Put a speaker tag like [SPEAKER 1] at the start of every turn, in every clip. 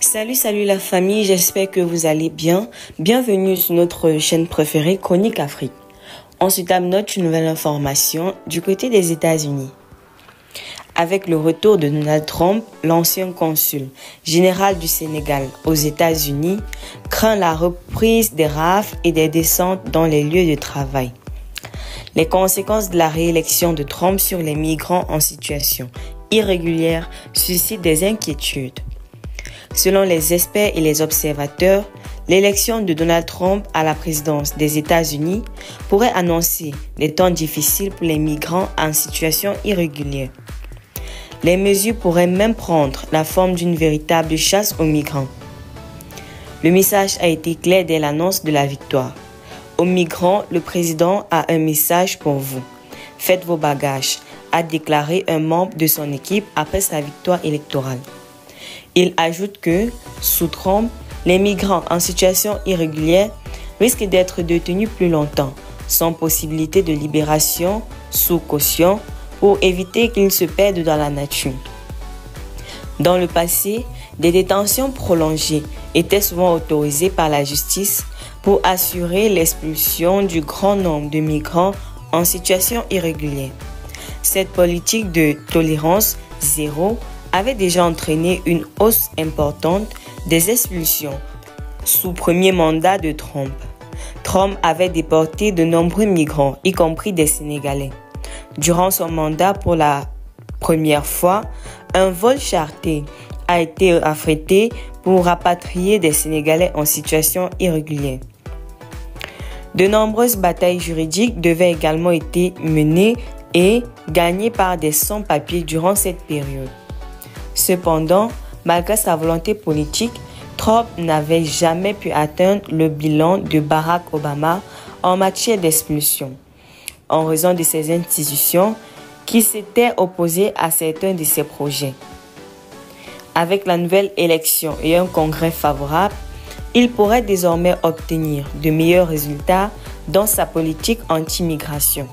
[SPEAKER 1] Salut la famille, j'espère que vous allez bien. Bienvenue sur notre chaîne préférée Chronique Afrique. Ensuite, on note une nouvelle information du côté des États-Unis. Avec le retour de Donald Trump, l'ancien consul général du Sénégal aux États-Unis craint la reprise des rafles et des descentes dans les lieux de travail. Les conséquences de la réélection de Trump sur les migrants en situation irrégulière suscitent des inquiétudes. Selon les experts et les observateurs, l'élection de Donald Trump à la présidence des États-Unis pourrait annoncer des temps difficiles pour les migrants en situation irrégulière. Les mesures pourraient même prendre la forme d'une véritable chasse aux migrants. Le message a été clair dès l'annonce de la victoire. Aux migrants, le président a un message pour vous. Faites vos bagages, a déclaré un membre de son équipe après sa victoire électorale. Il ajoute que, sous Trump, les migrants en situation irrégulière risquent d'être détenus plus longtemps, sans possibilité de libération, sous caution, pour éviter qu'ils se perdent dans la nature. Dans le passé, des détentions prolongées étaient souvent autorisées par la justice pour assurer l'expulsion du grand nombre de migrants en situation irrégulière. Cette politique de tolérance zéro avait déjà entraîné une hausse importante des expulsions sous premier mandat de Trump. Trump avait déporté de nombreux migrants, y compris des Sénégalais. Durant son mandat, pour la première fois, un vol charté a été affrété pour rapatrier des Sénégalais en situation irrégulière. De nombreuses batailles juridiques devaient également être menées et gagnées par des sans-papiers durant cette période. Cependant, malgré sa volonté politique, Trump n'avait jamais pu atteindre le bilan de Barack Obama en matière d'expulsion, en raison de ses institutions qui s'étaient opposées à certains de ses projets. Avec la nouvelle élection et un congrès favorable, il pourrait désormais obtenir de meilleurs résultats dans sa politique anti-migration,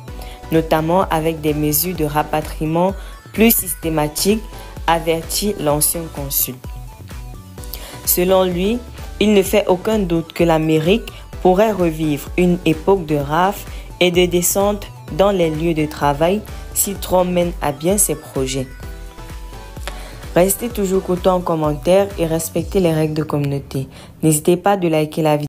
[SPEAKER 1] notamment avec des mesures de rapatriement plus systématiques, avertit l'ancien consul. Selon lui, il ne fait aucun doute que l'Amérique pourrait revivre une époque de rafles et de descente dans les lieux de travail si Trump mène à bien ses projets. Restez toujours courtois en commentaire et respectez les règles de communauté. N'hésitez pas à liker la vidéo.